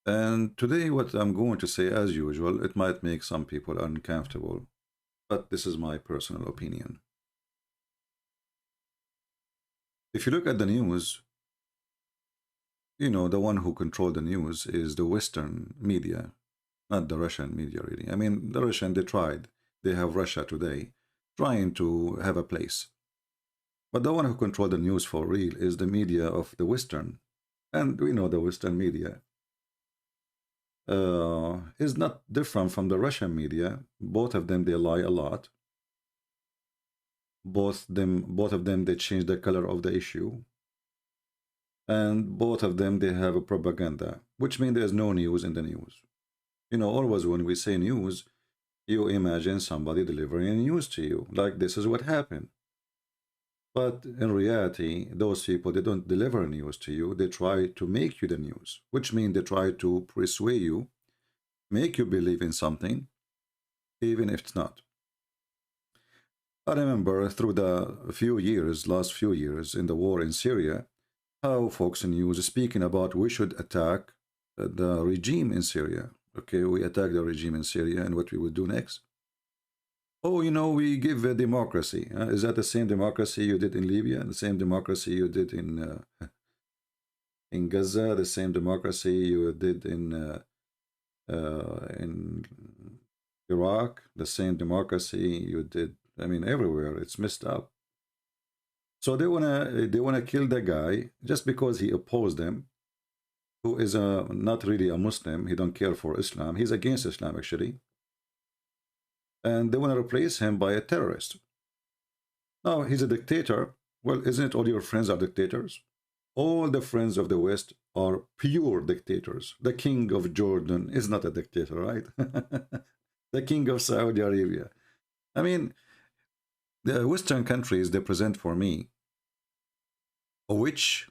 And today, what I'm going to say, as usual, it might make some people uncomfortable, but this is my personal opinion. If you look at the news, the one who control the news is the Western media, not the Russian media, really. I mean, the Russian, they tried. They have Russia Today trying to have a place. But the one who control the news for real is the media of the Western. And we know the Western media is not different from the Russian media. Both of them, they lie a lot. Both of them, they change the color of the issue. And both of them, they have a propaganda, which means there's no news in the news. Always when we say news, you imagine somebody delivering news to you, like this is what happened. But in reality, those people, they don't deliver news to you. They try to make you the news, which means they try to persuade you, make you believe in something, even if it's not. I remember through the last few years in the war in Syria, how Fox News is speaking about we should attack the regime in Syria. Okay, we attack the regime in Syria and what we would do next. Oh, we give a democracy. Is that the same democracy you did in Libya? The same democracy you did in Gaza? The same democracy you did in Iraq? The same democracy you did? I mean, everywhere. It's messed up. So they wanna kill the guy just because he opposed them, who is not really a Muslim. He don't care for Islam. He's against Islam actually, and they want to replace him by a terrorist. Now he's a dictator. Well, isn't it all your friends are dictators? All the friends of the West are pure dictators. The king of Jordan is not a dictator, right? The king of Saudi Arabia. I mean, the Western countries, they present for me a witch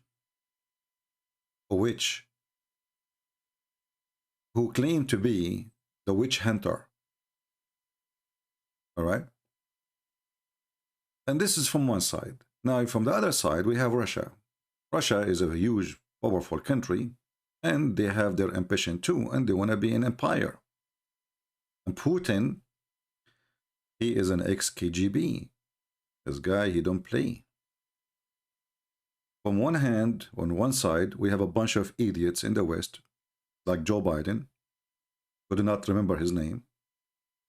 who claim to be the witch hunter. All right? And this is from one side. Now, from the other side, we have Russia. Russia is a huge, powerful country, and they have their ambition too, and they want to be an empire. And Putin, he is an ex-KGB. This guy, he don't play. From one hand, on one side, we have a bunch of idiots in the West, like Joe Biden, who do not remember his name.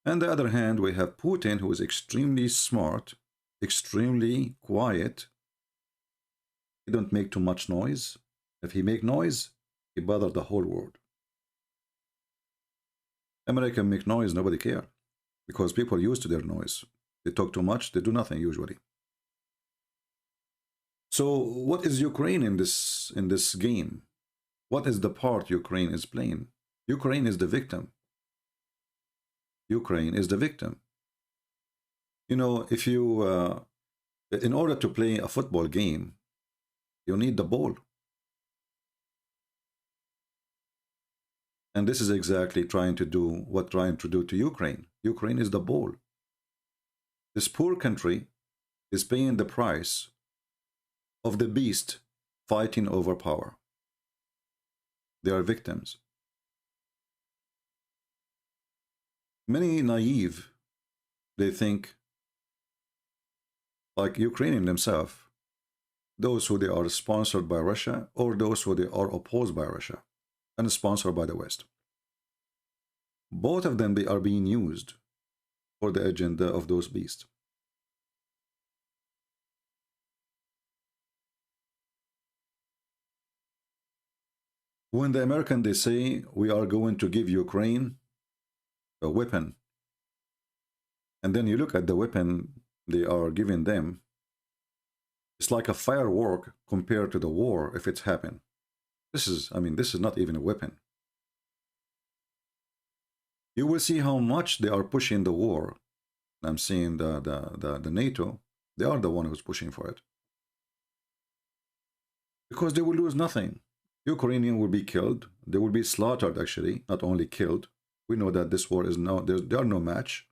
On the other hand, we have Putin, who is extremely smart, extremely quiet. He don't make too much noise. If he make noise, he bother the whole world. America make noise, nobody care, because people used to their noise. They talk too much, they do nothing usually. So what is Ukraine in this game? What is the part Ukraine is playing? Ukraine is the victim. Ukraine is the victim. If you, in order to play a football game, you need the ball. And this is exactly trying to do to Ukraine. Ukraine is the ball. This poor country is paying the price of the beast fighting over power. They are victims. Many naive, they think, like Ukrainian themselves, those who they are sponsored by Russia or those who they are opposed by Russia and sponsored by the West. Both of them, they are being used for the agenda of those beasts. When the American, they say, we are going to give Ukraine a weapon, and then you look at the weapon they are giving them, it's like a firework compared to the war if it's happened. This is not even a weapon. You will see how much they are pushing the war. I'm seeing the NATO, they are the one who's pushing for it. Because they will lose nothing. Ukrainian will be killed. They will be slaughtered, actually, not only killed. We know that this war is they are no match,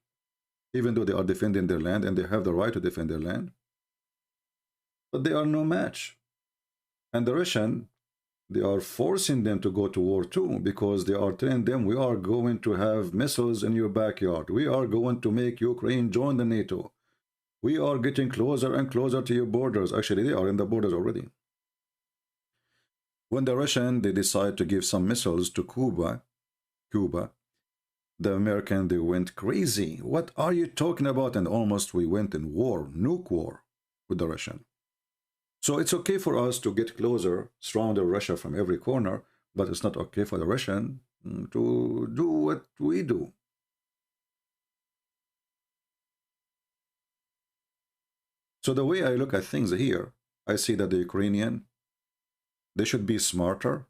even though they are defending their land and they have the right to defend their land. But they are no match. And the Russian, They are forcing them to go to war too, because they are telling them, we are going to have missiles in your backyard. We are going to make Ukraine join the NATO. We are getting closer and closer to your borders. Actually, they are in the borders already. When the Russian, they decide to give some missiles to Cuba, the American, they went crazy. What are you talking about? And almost we went in war, nuke war with the Russian. So it's okay for us to get closer, surround Russia from every corner, but it's not okay for the Russian to do what we do. So the way I look at things here, I see that the Ukrainian, they should be smarter.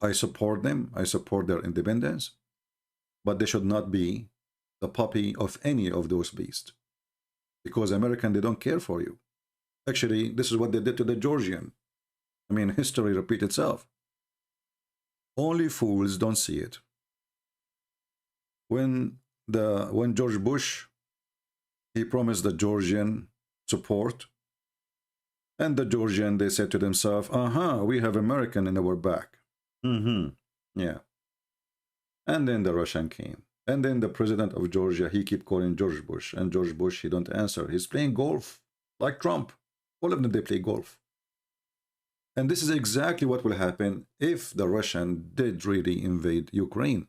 I support them. I support their independence. But they should not be the puppy of any of those beasts. Because American, they don't care for you. Actually, this is what they did to the Georgian. I mean, history repeats itself. Only fools don't see it. When George Bush, he promised the Georgian support, and the Georgian, they said to themselves, we have American in our back. Yeah. And then the Russian came. And then the president of Georgia, he keep calling George Bush. And George Bush, he don't answer. He's playing golf, like Trump. All of them, they play golf. And this is exactly what will happen if the Russian did really invade Ukraine.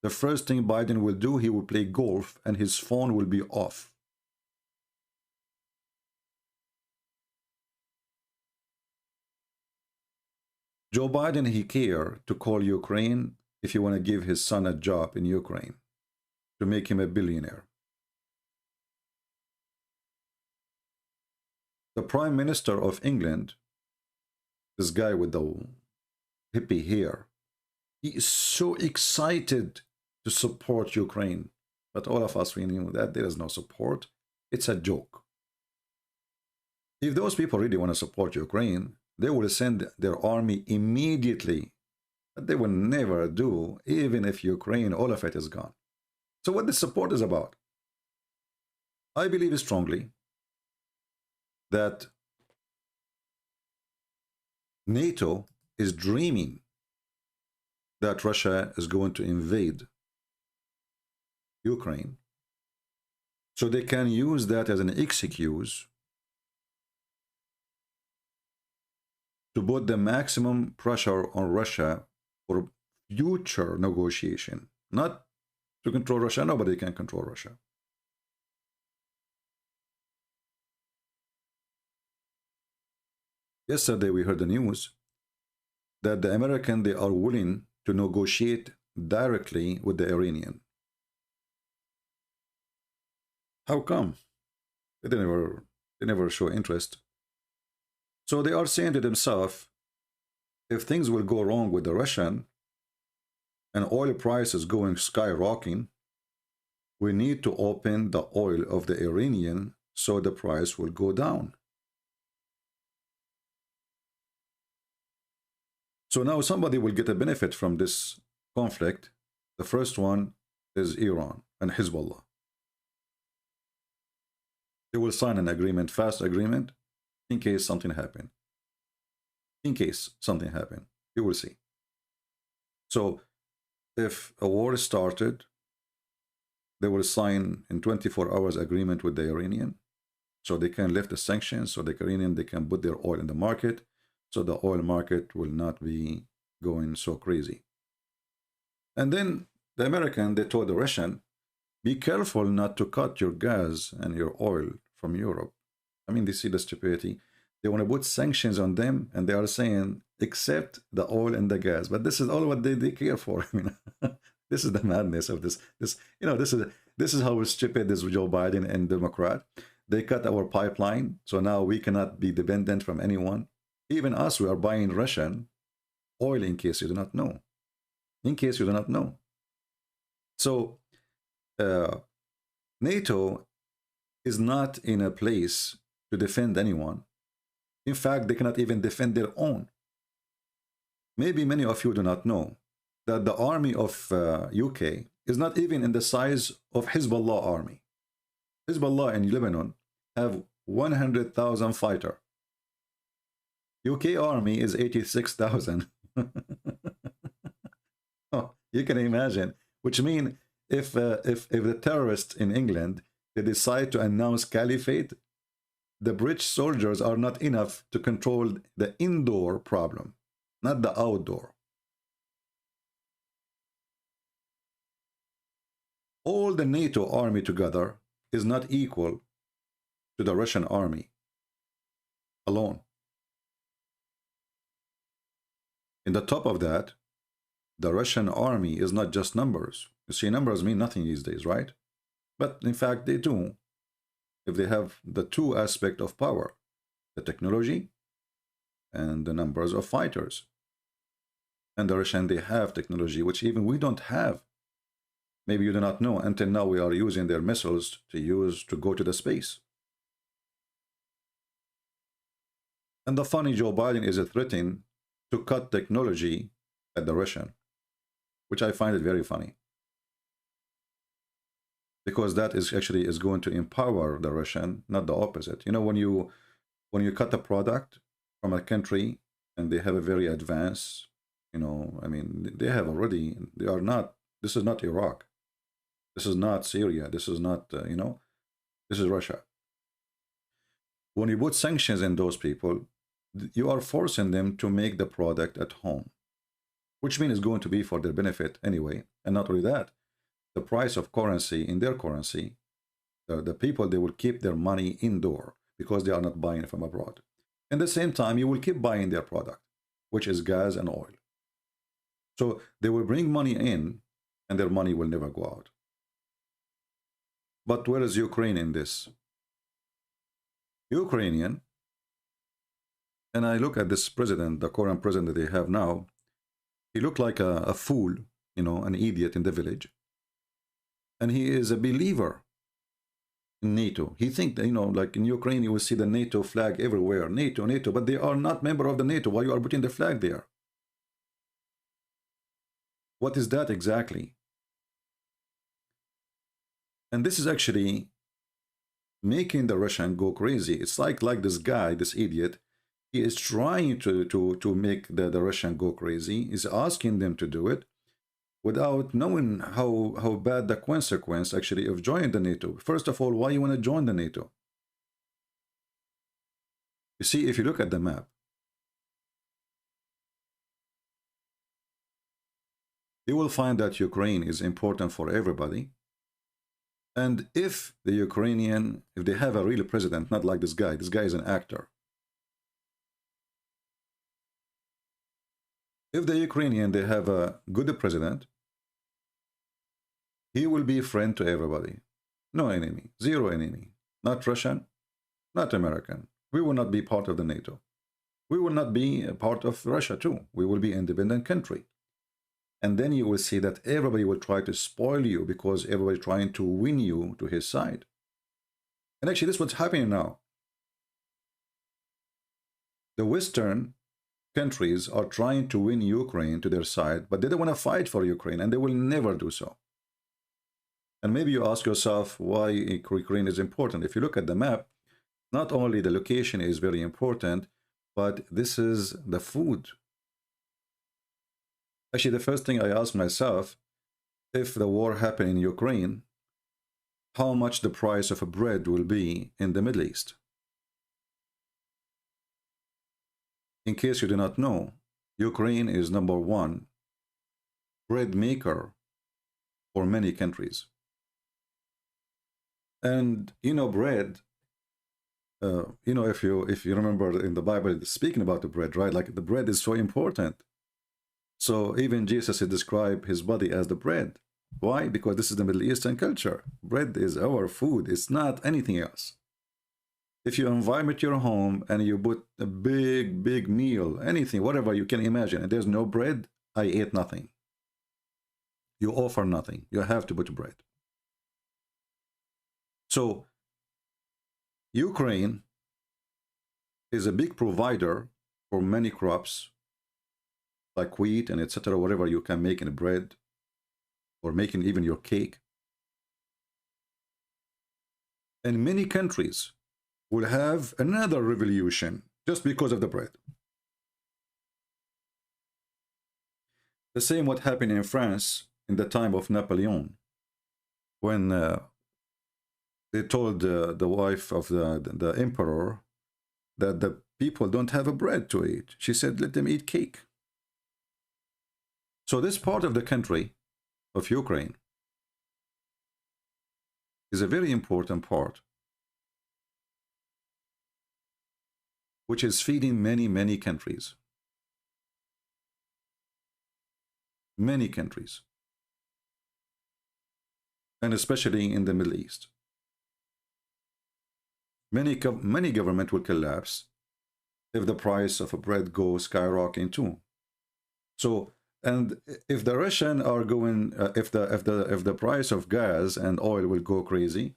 The first thing Biden will do, he will play golf and his phone will be off. Joe Biden, he care to call Ukraine if you want to give his son a job in Ukraine to make him a billionaire. The Prime Minister of England, this guy with the hippie hair, he is so excited to support Ukraine. But all of us, we know that there is no support. It's a joke. If those people really want to support Ukraine, they will send their army immediately. But they will never do, even if Ukraine, all of it is gone. So what this support is about? I believe strongly that NATO is dreaming that Russia is going to invade Ukraine, so they can use that as an excuse to put the maximum pressure on Russia for future negotiation. Not to control Russia. Nobody can control Russia. Yesterday we heard the news that the American, they are willing to negotiate directly with the Iranian. How come? They never show interest. So they are saying to themselves, if things will go wrong with the Russian and oil prices going skyrocketing, we need to open the oil of the Iranian so the price will go down. So now somebody will get a benefit from this conflict. The first one is Iran and Hezbollah. They will sign an agreement, fast agreement, in case something happen. In case something happen, you will see. So if a war started, they will sign in 24 hours agreement with the Iranian, so they can lift the sanctions, so the Iranian, they can put their oil in the market, so the oil market will not be going so crazy. And then the American, they told the Russian, be careful not to cut your gas and your oil from Europe. I mean, they see the stupidity. They want to put sanctions on them, and they are saying, except the oil and the gas. But this is all what they care for. I mean, this is the madness of this. This is how stupid is Joe Biden and Democrat. They cut our pipeline, so now we cannot be dependent from anyone. Even us, we are buying Russian oil, in case you do not know. In case you do not know. So NATO is not in a place to defend anyone. In fact, they cannot even defend their own. Maybe many of you do not know that the army of UK is not even in the size of Hezbollah army. Hezbollah in Lebanon have 100,000 fighters. UK army is 86,000. Oh, you can imagine. Which means if the terrorists in England they decide to announce caliphate, the British soldiers are not enough to control the indoor problem, not the outdoor. All the NATO army together is not equal to the Russian army alone. In the top of that, the Russian army is not just numbers. You see, numbers mean nothing these days, right? But in fact, they do. If they have the two aspects of power, the technology and the numbers of fighters. And the Russian, they have technology, which even we don't have. Maybe you do not know. Until now, we are using their missiles to go to the space. And the funny, Joe Biden is threatening to cut technology at the Russian, which I find it very funny. Because that is actually is going to empower the Russian, not the opposite. You know, when you cut a product from a country and they have a very advanced, you know, I mean, they have already, they are not, this is not Iraq. This is not Syria. This is not, you know, this is Russia. When you put sanctions in those people, you are forcing them to make the product at home, which means it's going to be for their benefit anyway. And not only that, the price of currency in their currency, the people, they will keep their money indoor because they are not buying from abroad. At the same time, you will keep buying their product, which is gas and oil. So they will bring money in and their money will never go out. But where is Ukraine in this? Ukrainian, and I look at this president, the current president that they have now, he looked like a fool, you know, an idiot in the village. And he is a believer in NATO. He thinks that, you know, like in Ukraine, you will see the NATO flag everywhere. NATO, NATO, but they are not member of the NATO. Why you are putting the flag there? What is that exactly? And this is actually making the Russian go crazy. It's like this guy, this idiot, he is trying to make the Russian go crazy. He's asking them to do it without knowing how bad the consequence actually of joining the NATO. First of all, why you want to join the NATO? You see, if you look at the map, you will find that Ukraine is important for everybody. And if the Ukrainian, if they have a real president, not like this guy is an actor. If the Ukrainian, they have a good president, he will be a friend to everybody. No enemy, zero enemy. Not Russian, not American. We will not be part of the NATO. We will not be a part of Russia too. We will be an independent country. And then you will see that everybody will try to spoil you because everybody trying to win you to his side. And actually, this is what's happening now. The Western countries are trying to win Ukraine to their side, but they don't want to fight for Ukraine, and they will never do so. And maybe you ask yourself why Ukraine is important. If you look at the map, not only the location is very important, but this is the food. Actually, the first thing I asked myself, if the war happened in Ukraine, how much the price of a bread will be in the Middle East? In case you do not know, Ukraine is #1 bread maker for many countries. And you know, bread, you know, if you remember in the Bible, speaking about the bread, right? Like the bread is so important. So even Jesus described his body as the bread. Why? Because this is the Middle Eastern culture. Bread is our food. It's not anything else. If you invite your home and you put a big meal, anything, whatever you can imagine, and there's no bread, I ate nothing. You offer nothing. You have to put bread. So Ukraine is a big provider for many crops, like wheat and etc., whatever you can make in bread or making even your cake. And many countries will have another revolution just because of the bread. The same what happened in France in the time of Napoleon, when they told the wife of the emperor that the people don't have a bread to eat. She said, let them eat cake. So this part of the country of Ukraine is a very important part, which is feeding many, many countries. Many countries. And especially in the Middle East. Many government will collapse if the price of a bread goes skyrocketing too. So, and if the Russian are going, if the price of gas and oil will go crazy,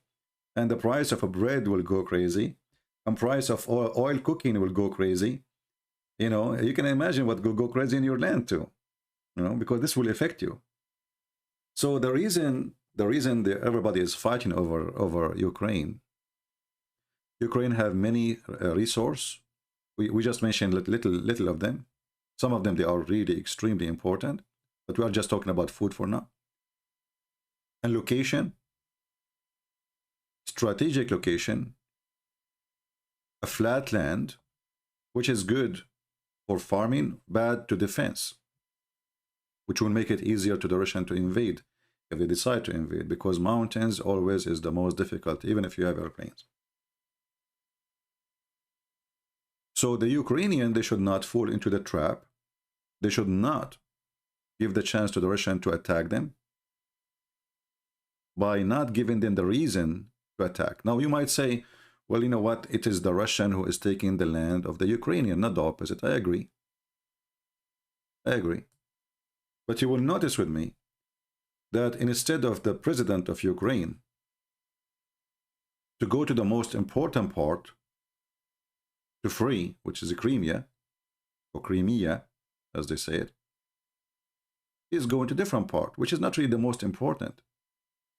and the price of a bread will go crazy, and price of oil cooking will go crazy, you know, you can imagine what will go crazy in your land too, you know, because this will affect you. So the reason that everybody is fighting over Ukraine have many resources. We just mentioned little of them. Some of them, they are really extremely important, but we are just talking about food for now. And location, strategic location, a flat land, which is good for farming, bad to defense, which will make it easier to the Russian to invade if they decide to invade, because mountains always is the most difficult, even if you have airplanes. So the Ukrainian, they should not fall into the trap. They should not give the chance to the Russian to attack them by not giving them the reason to attack. Now you might say, well, you know what? It is the Russian who is taking the land of the Ukrainian, not the opposite. I agree. I agree. But you will notice with me that instead of the president of Ukraine to go to the most important part to free, which is Crimea, or Crimea, as they say it, is going to different part, which is not really the most important.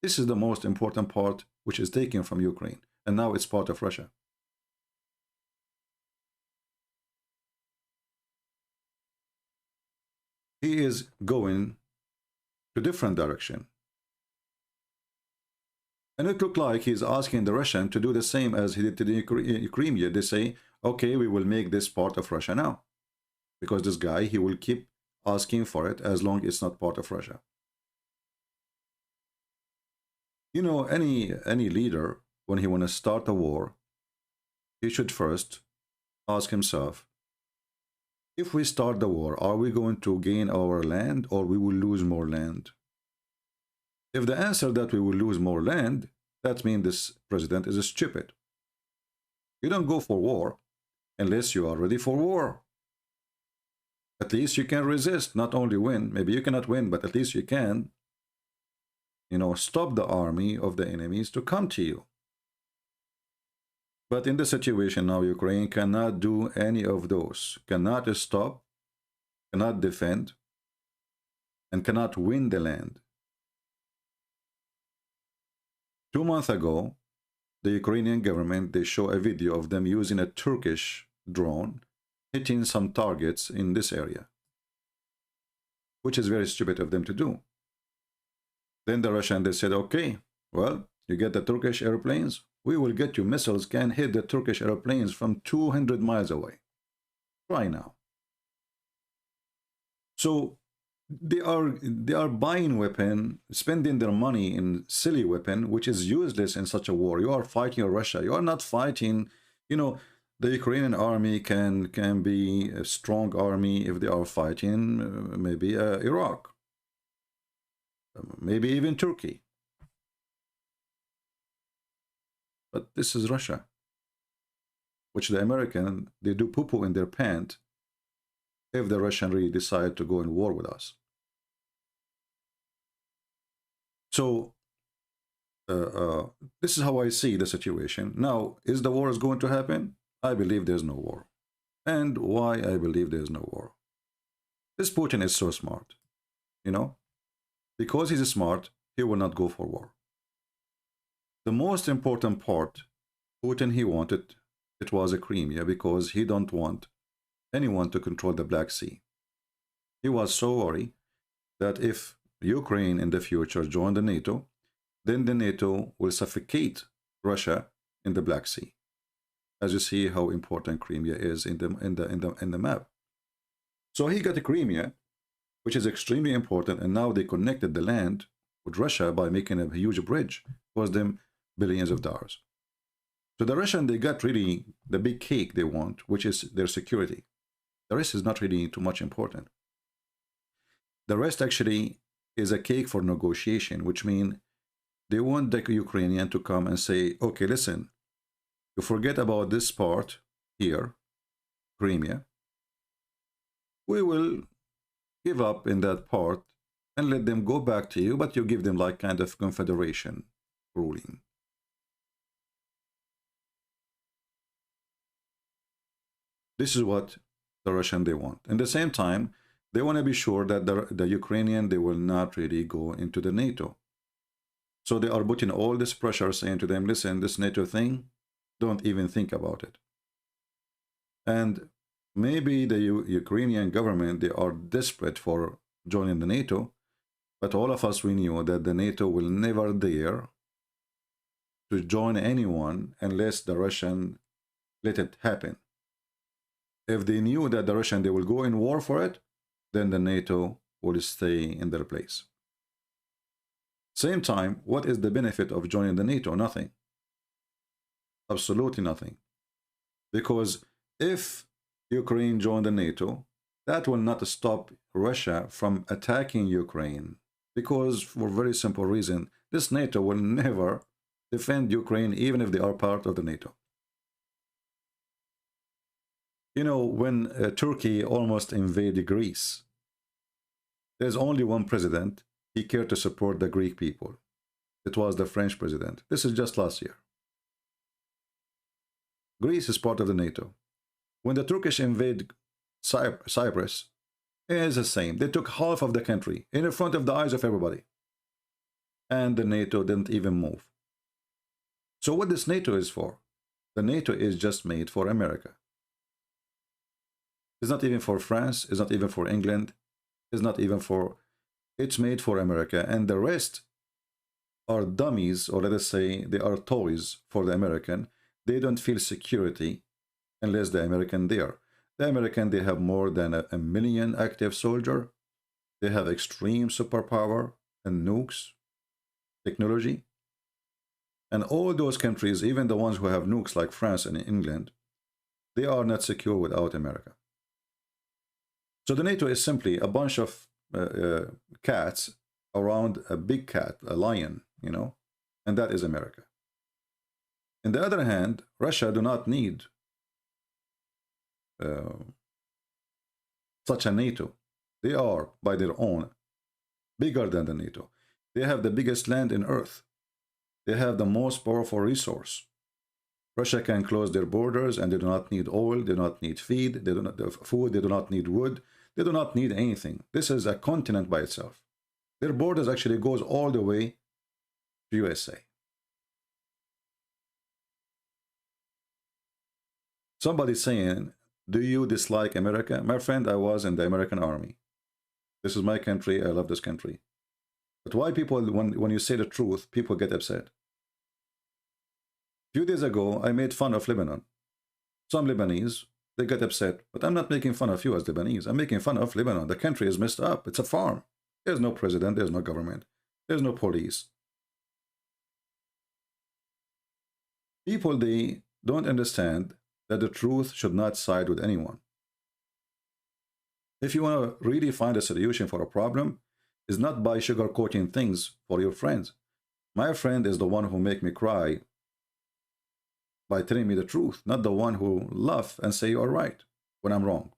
This is the most important part, which is taken from Ukraine, and now it's part of Russia. He is going to different direction. And it looked like he's asking the Russian to do the same as he did to the Crimea. They say, okay, we will make this part of Russia now. Because this guy, he will keep asking for it as long as it's not part of Russia. You know, any leader, when he wants to start a war, he should first ask himself, if we start the war, are we going to gain our land or we will lose more land? If the answer that we will lose more land, that means this president is stupid. You don't go for war unless you are ready for war. At least you can resist, not only win. Maybe you cannot win, but at least you can, you know, stop the army of the enemies to come to you. But in the situation now, Ukraine cannot do any of those, cannot stop, cannot defend, and cannot win the land. 2 months ago, the Ukrainian government, they show a video of them using a Turkish drone hitting some targets in this area, which is very stupid of them to do. Then the Russian, they said, okay, well, you get the Turkish airplanes, we will get you missiles can hit the Turkish airplanes from 200 miles away. Try now. So they are buying weapon, spending their money in silly weapon, which is useless in such a war. You are fighting Russia. You are not fighting, you know, the Ukrainian army can be a strong army if they are fighting maybe Iraq, maybe even Turkey. But this is Russia, which the American, they do poo-poo in their pant if the Russian really decide to go in war with us. So this is how I see the situation. Now, is the war is going to happen? I believe there's no war. And why I believe there's no war? This Putin is so smart, you know? Because he's smart, he will not go for war. The most important part, Putin, he wanted, it was a Crimea, because he don't want anyone to control the Black Sea. He was so worried that if Ukraine in the future join the NATO, then the NATO will suffocate Russia in the Black Sea. As you see how important Crimea is in the map. So he got Crimea, which is extremely important, and now they connected the land with Russia by making a huge bridge. Cost them billions of dollars. So the Russian, they got really the big cake they want, which is their security. The rest is not really too much important. The rest actually is a cake for negotiation, which means they want the Ukrainian to come and say, okay, listen, you forget about this part here, Crimea. We will give up in that part and let them go back to you, but you give them like kind of confederation ruling. This is what the Russian they want. At the same time, they want to be sure that the Ukrainian, they will not really go into the NATO. So they are putting all this pressure, saying to them, listen, this NATO thing, don't even think about it. And maybe the Ukrainian government, they are desperate for joining the NATO, but all of us, we knew that the NATO will never dare to join anyone unless the Russian let it happen. If they knew that the Russian, they will go in war for it, then the NATO will stay in their place. Same time, what is the benefit of joining the NATO? Nothing. Absolutely nothing. Because if Ukraine joined the NATO, that will not stop Russia from attacking Ukraine. Because for a very simple reason, this NATO will never defend Ukraine even if they are part of the NATO. You know, when Turkey almost invaded Greece, there's only one president. He cared to support the Greek people. It was the French president. This is just last year. Greece is part of the NATO. When the Turkish invade Cyprus, it is the same. They took half of the country in front of the eyes of everybody. And the NATO didn't even move. So what this NATO is for? The NATO is just made for America. It's not even for France. It's not even for England. It's not even for... It's made for America. And the rest are dummies, or let us say they are toys for the American. They don't feel security unless the American there. The American, they have more than a million active soldiers. They have extreme superpower and nukes, technology. And all those countries, even the ones who have nukes like France and England, they are not secure without America. So the NATO is simply a bunch of cats around a big cat, a lion, you know, and that is America. On the other hand, Russia do not need such a NATO. They are, by their own, bigger than the NATO. They have the biggest land in Earth. They have the most powerful resource. Russia can close their borders, and they do not need oil, they do not need feed, they do not have food, they do not need wood, they do not need anything. This is a continent by itself. Their borders actually goes all the way to USA. Somebody saying, do you dislike America? My friend, I was in the American army. This is my country, I love this country. But why people, when you say the truth, people get upset? A few days ago, I made fun of Lebanon. Some Lebanese, they get upset, but I'm not making fun of you as Lebanese. I'm making fun of Lebanon. The country is messed up. It's a farm. There's no president. There's no government. There's no police. People, they don't understand that the truth should not side with anyone. If you want to really find a solution for a problem, it's not by sugarcoating things for your friends. My friend is the one who make me cry by telling me the truth, not the one who laugh and say you're right when I'm wrong.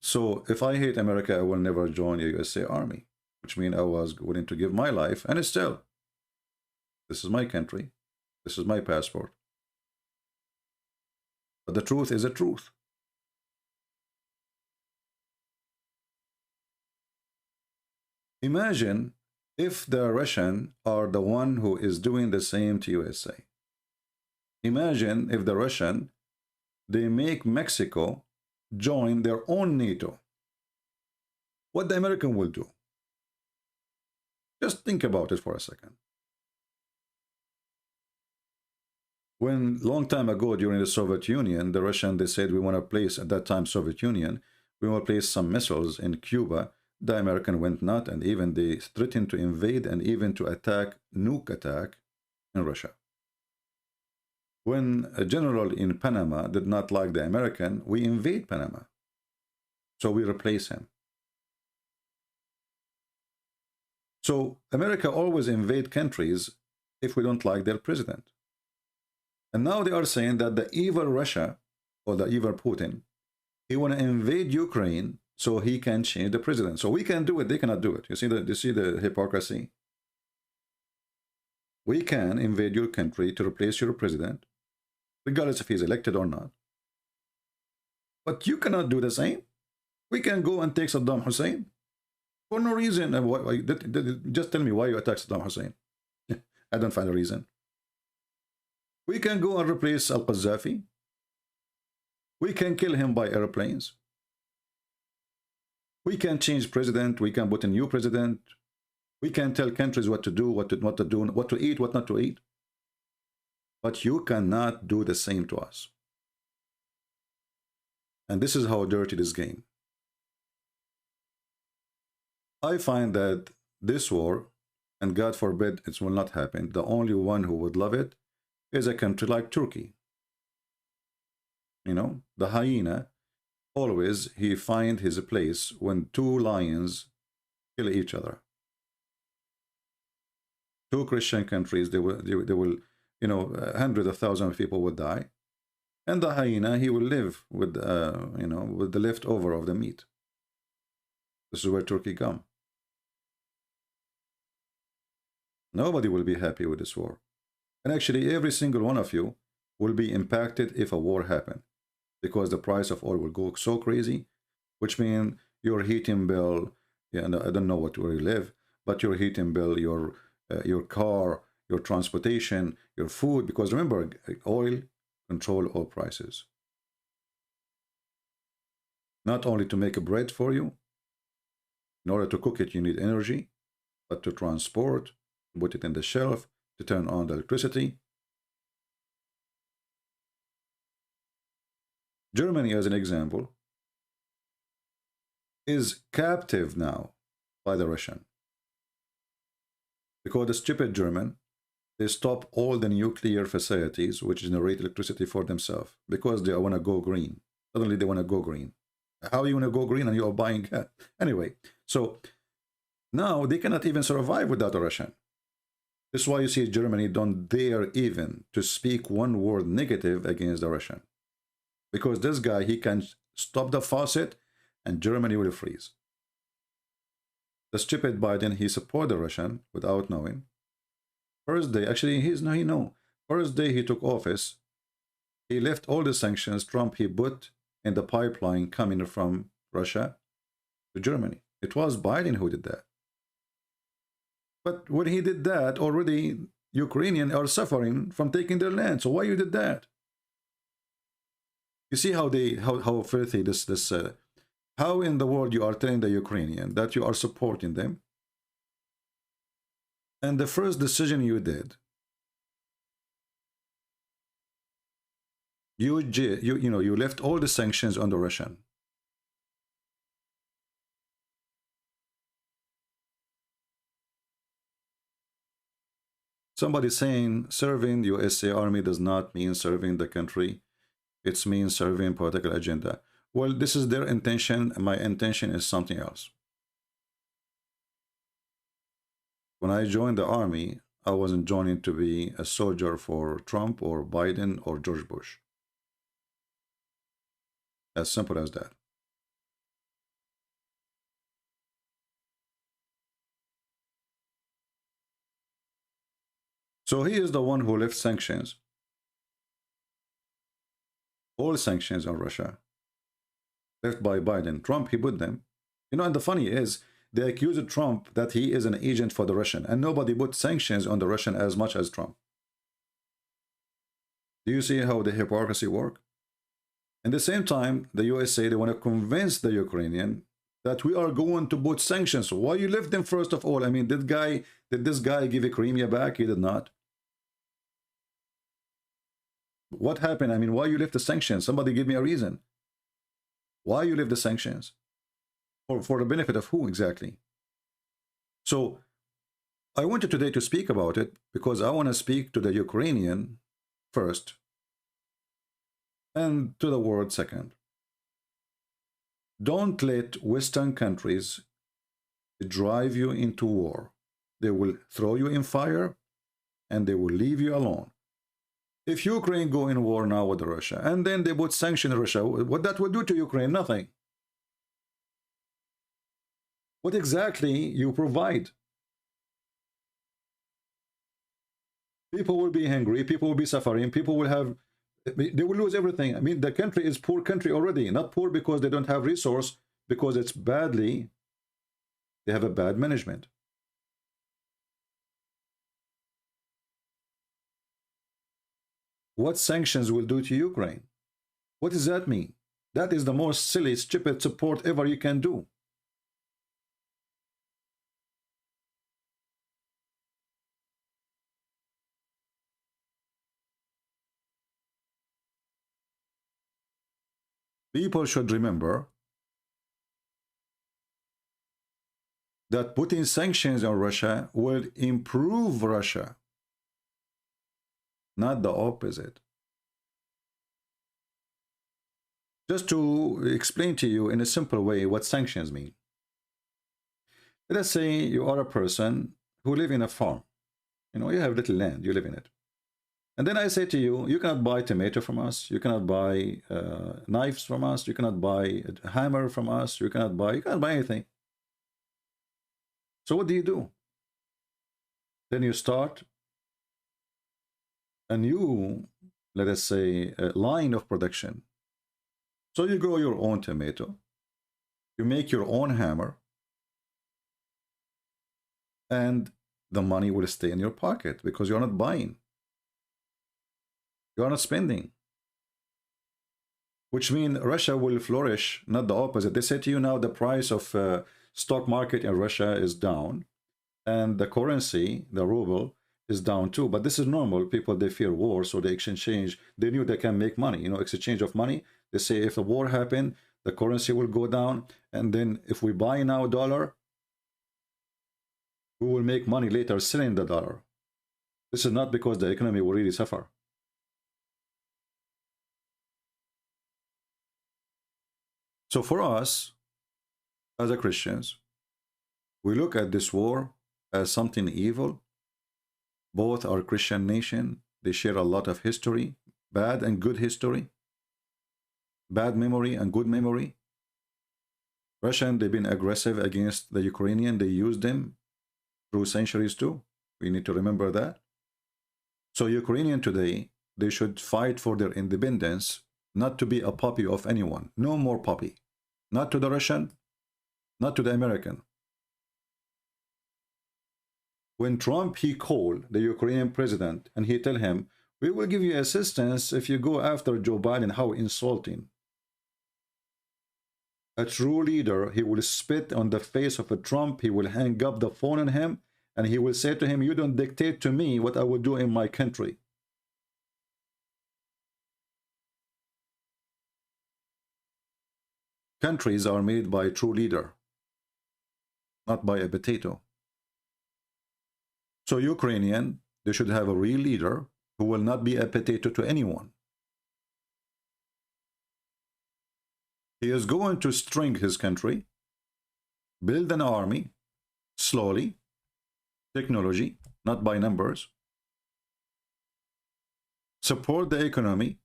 So if I hate America, I will never join the USA Army, which means I was willing to give my life, and it's still, this is my country, this is my passport. But the truth is a truth. Imagine if the Russian are the one who is doing the same to USA. Imagine if the Russian, they make Mexico join their own NATO, what the American will do? Just think about it for a second. When long time ago during the Soviet Union, the Russian, they said we want to place, at that time Soviet Union, we want to place some missiles in Cuba. The American went not, and even they threatened to invade and even to attack, nuke attack in Russia. When a general in Panama did not like the American, we invade Panama. So we replace him. So America always invade countries if we don't like their president. And now they are saying that the evil Russia, or the evil Putin, he want to invade Ukraine so he can change the president. So we can do it, they cannot do it. You see the hypocrisy? We can invade your country to replace your president, regardless if he's elected or not. But you cannot do the same. We can go and take Saddam Hussein for no reason. Just tell me why you attack Saddam Hussein. I don't find a reason. We can go and replace Al-Qaddafi. We can kill him by airplanes. We can change president. We can put a new president. We can tell countries what to do, what to do, what to eat, what not to eat. But you cannot do the same to us. And this is how dirty this game. I find that this war, and God forbid it will not happen, the only one who would love it is a country like Turkey. You know, the hyena, always he find his place when two lions kill each other. Two Christian countries, they will, you know, hundreds of thousands of people will die. And the hyena, he will live with, you know, with the leftover of the meat. This is where Turkey come. Nobody will be happy with this war. And actually, every single one of you will be impacted if a war happens, because the price of oil will go so crazy, which means your heating bill, yeah, I don't know where you live, but your heating bill, your car, your transportation, your food, because remember, oil control all prices. Not only to make a bread for you, in order to cook it, you need energy, but to transport, put it in the shelf, to turn on the electricity. Germany, as an example, is captive now by the Russian. Because the stupid German, they stop all the nuclear facilities which generate electricity for themselves because they want to go green. Suddenly they want to go green. How you want to go green and you are buying gas? Anyway, so now they cannot even survive without the Russian. This is why you see Germany don't dare even to speak one word negative against the Russian. Because this guy, he can stop the faucet and Germany will freeze. The stupid Biden, he support the Russian without knowing. First day, actually, he know. First day he took office, he left all the sanctions Trump he put in the pipeline coming from Russia to Germany. It was Biden who did that. But when he did that, already Ukrainians are suffering from taking their land. So why you did that? You see how how filthy this how in the world you are telling the Ukrainian that you are supporting them, and the first decision you did, you left all the sanctions on the Russian. Somebody saying serving the USA Army does not mean serving the country. It means serving political agenda. Well, this is their intention. My intention is something else. When I joined the army, I wasn't joining to be a soldier for Trump or Biden or George Bush. As simple as that. So he is the one who left sanctions. All sanctions on Russia. Left by Biden. Trump, he put them. You know, and the funny is, they accused Trump that he is an agent for the Russian, and nobody put sanctions on the Russian as much as Trump. Do you see how the hypocrisy works? At the same time, the USA, they want to convince the Ukrainian that we are going to put sanctions. Why you lift them first of all? I mean, did this guy give Crimea back? He did not. What happened? I mean, why you lift the sanctions? Somebody give me a reason. Why you lift the sanctions? For the benefit of who exactly? So I wanted today to speak about it because I want to speak to the Ukrainian first and to the world second. Don't let Western countries drive you into war. They will throw you in fire and they will leave you alone. If Ukraine go in war now with Russia and then they would sanction Russia, what that would do to Ukraine? Nothing. What exactly you provide? People will be hungry, people will be suffering, people will have, they will lose everything. I mean, the country is poor country already, not poor because they don't have resource, because it's badly, they have a bad management. What sanctions will do to Ukraine? What does that mean? That is the most silly, stupid support ever you can do. People should remember that putting sanctions on Russia will improve Russia, not the opposite. Just to explain to you in a simple way what sanctions mean. Let us say you are a person who live in a farm. You know, you have little land, you live in it. And then I say to you, you cannot buy tomato from us, you cannot buy knives from us, you cannot buy a hammer from us, you cannot buy anything. So what do? Then you start a new, let us say, line of production. So you grow your own tomato, you make your own hammer, and the money will stay in your pocket because you're not buying. You're not spending. Which means Russia will flourish, not the opposite. They say to you now the price of stock market in Russia is down, and the currency, the ruble, is down too. But this is normal. People, they fear war, so they exchange. They knew they can make money. You know, exchange of money. They say if a war happen, the currency will go down, and then if we buy now dollar, we will make money later selling the dollar. This is not because the economy will really suffer. So for us, as a Christians, we look at this war as something evil. Both are Christian nation. They share a lot of history, bad and good history, bad memory and good memory. Russian, they've been aggressive against the Ukrainian. They used them through centuries too. We need to remember that. So Ukrainian today, they should fight for their independence, not to be a puppy of anyone. No more puppy. Not to the Russian, not to the American. When Trump, he called the Ukrainian president and he tell him, we will give you assistance if you go after Joe Biden. How insulting. A true leader, he will spit on the face of a Trump, he will hang up the phone on him, and he will say to him, you don't dictate to me what I will do in my country. Countries are made by a true leader, not by a potato. So Ukrainian, they should have a real leader who will not be a potato to anyone. He is going to string his country, build an army, slowly, technology, not by numbers, support the economy,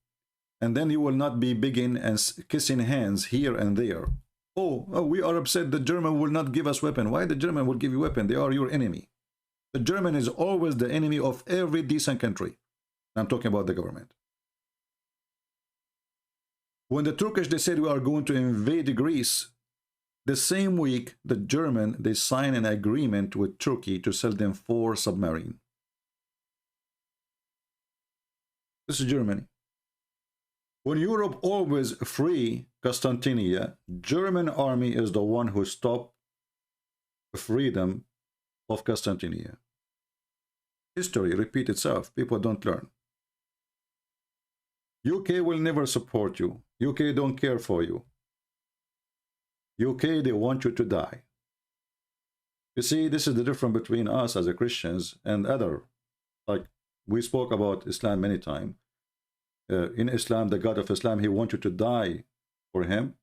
and then you will not be begging and kissing hands here and there. Oh, we are upset the German will not give us weapon. Why the German will give you weapon? They are your enemy. The German is always the enemy of every decent country. I'm talking about the government. When the Turkish, they said we are going to invade Greece, the same week, the German, they signed an agreement with Turkey to sell them 4 submarines. This is Germany. When Europe always free Constantinia, German army is the one who stopped freedom of Constantinia. History repeats itself. People don't learn. UK will never support you. UK don't care for you. UK, they want you to die. You see, this is the difference between us as a Christians and other. Like, we spoke about Islam many times. In Islam, the God of Islam, he wants you to die for him.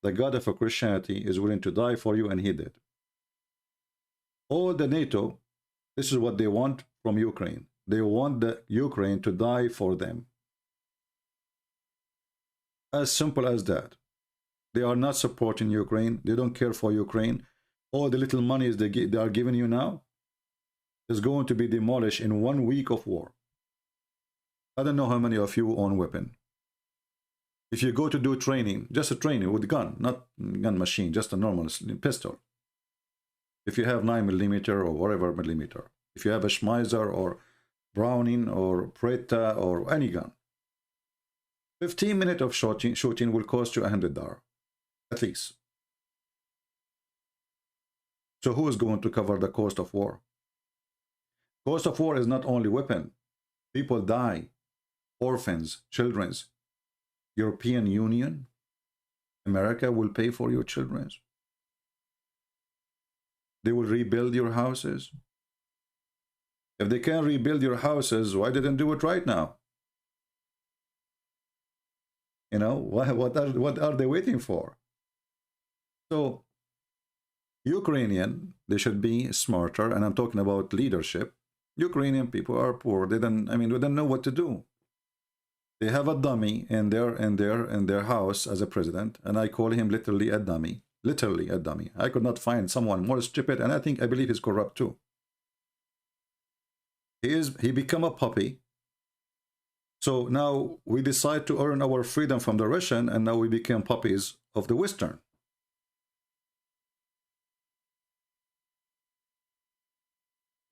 The God of Christianity is willing to die for you, and he did. All the NATO, this is what they want from Ukraine. They want the Ukraine to die for them. As simple as that. They are not supporting Ukraine. They don't care for Ukraine. All the little monies they are giving you now is going to be demolished in 1 week of war. I don't know how many of you own weapon. If you go to do training, just a training with gun, not gun machine, just a normal pistol. If you have 9mm or whatever millimeter, if you have a Schmeiser or Browning or Preta or any gun, 15 minutes of shooting will cost you $100 at least. So who is going to cover the cost of war? Cost of war is not only weapon. People die. Orphans, children's. European Union, America will pay for your children. They will rebuild your houses. If they can rebuild your houses, why didn't do it right now? You know, what are they waiting for? So, Ukrainian, they should be smarter, and I'm talking about leadership. Ukrainian people are poor. They don't know what to do. They have a dummy in their house as a president, and I call him literally a dummy. Literally a dummy. I could not find someone more stupid, and I believe he's corrupt too. He become a puppy. So now we decide to earn our freedom from the Russian, and now we become puppies of the Western.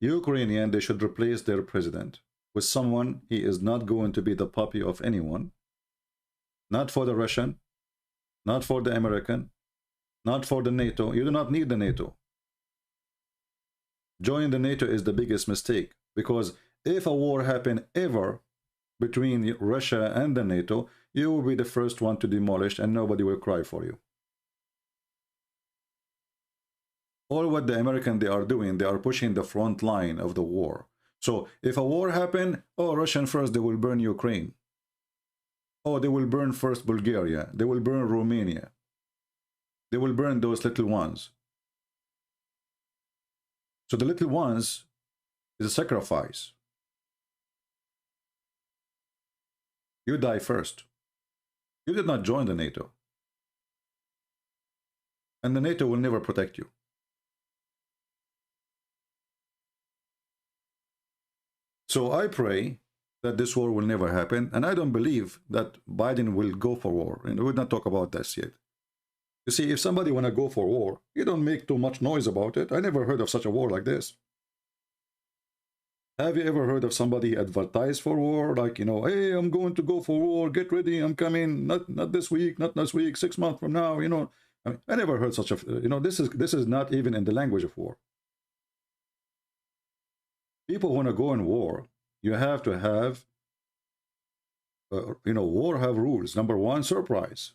Ukrainian, they should replace their president with someone. He is not going to be the puppy of anyone. Not for the Russian, not for the American, not for the NATO. You do not need the NATO. Joining the NATO is the biggest mistake, because if a war happened ever between Russia and the NATO, you will be the first one to demolish, and nobody will cry for you. All what the American they are doing, they are pushing the front line of the war. So if a war happened, oh, Russian first, they will burn Ukraine. Oh, they will burn first Bulgaria. They will burn Romania. They will burn those little ones. So the little ones is a sacrifice. You die first. You did not join the NATO. And the NATO will never protect you. So I pray that this war will never happen, and I don't believe that Biden will go for war, and we'll not talk about this yet. You see, if somebody want to go for war, you don't make too much noise about it. I never heard of such a war like this. Have you ever heard of somebody advertise for war, like, you know, hey, I'm going to go for war, get ready, I'm coming, not this week, not next week, 6 months from now, you know. I never heard such a, you know, this is not even in the language of war. People want to go in war. You have to have, you know, war have rules. Number one, surprise.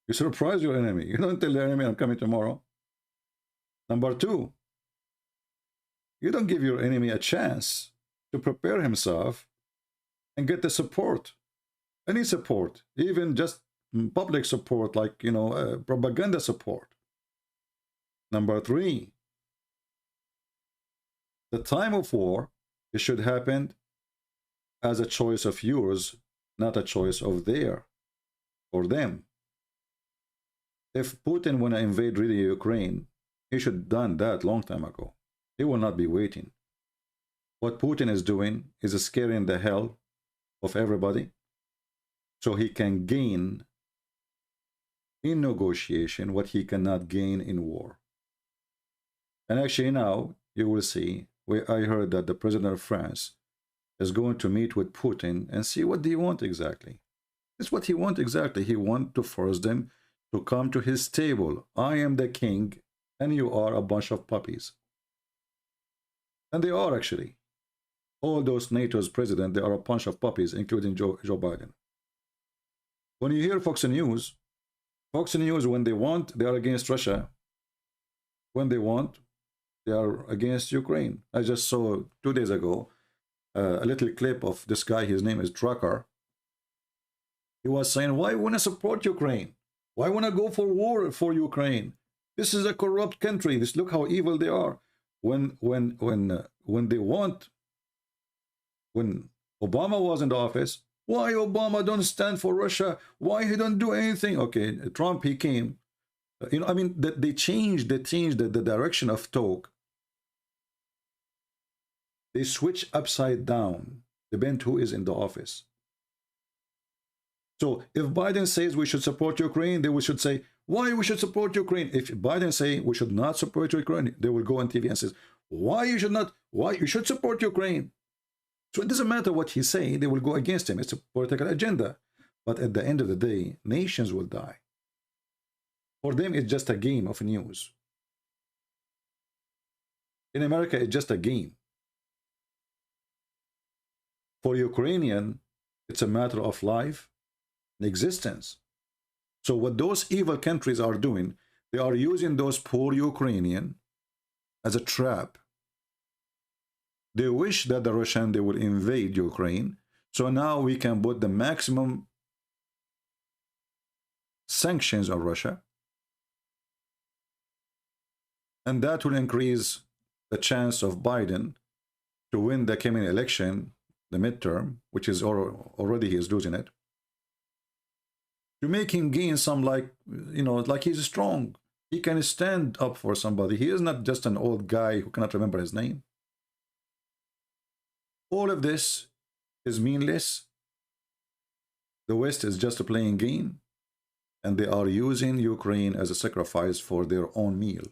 You surprise your enemy. You don't tell the enemy, I'm coming tomorrow. Number two, you don't give your enemy a chance to prepare himself and get the support. Any support, even just public support, like, you know, propaganda support. Number three, the time of war, it should happen as a choice of yours, not a choice of their or them. If Putin want to invade really Ukraine, he should have done that long time ago. He will not be waiting. What Putin is doing is scaring the hell of everybody, so he can gain in negotiation what he cannot gain in war. And actually now, you will see, I heard that the president of France is going to meet with Putin and see what do you want exactly. It's what he wants exactly. He wants to force them to come to his table. I am the king, and you are a bunch of puppies. And they are actually. All those NATO's president, they are a bunch of puppies, including Joe Biden. When you hear Fox News, when they want, they are against Russia. When they want, they are against Ukraine. I just saw 2 days ago a little clip of this guy. His name is Drucker. He was saying, why want to support Ukraine? Why want to go for war for Ukraine? This is a corrupt country. This, look how evil they are. When they want, when Obama was in the office, why Obama don't stand for Russia? Why he don't do anything? Okay, Trump, he came. You know, I mean, they changed the direction of talk. They switch upside down, depend who is in the office. So if Biden says we should support Ukraine, they should say, why we should support Ukraine? If Biden say we should not support Ukraine, they will go on TV and says, why you should not, why you should support Ukraine? So it doesn't matter what he say, they will go against him. It's a political agenda. But at the end of the day, nations will die. For them, it's just a game of news. In America, it's just a game. For Ukrainian, it's a matter of life and existence. So what those evil countries are doing, they are using those poor Ukrainian as a trap. They wish that the Russian, they will invade Ukraine. So now we can put the maximum sanctions on Russia. And that will increase the chance of Biden to win the coming election, the midterm, which is already he is losing it. To make him gain some, like, you know, like he's strong. He can stand up for somebody. He is not just an old guy who cannot remember his name. All of this is meaningless. The West is just a playing game, and they are using Ukraine as a sacrifice for their own meal.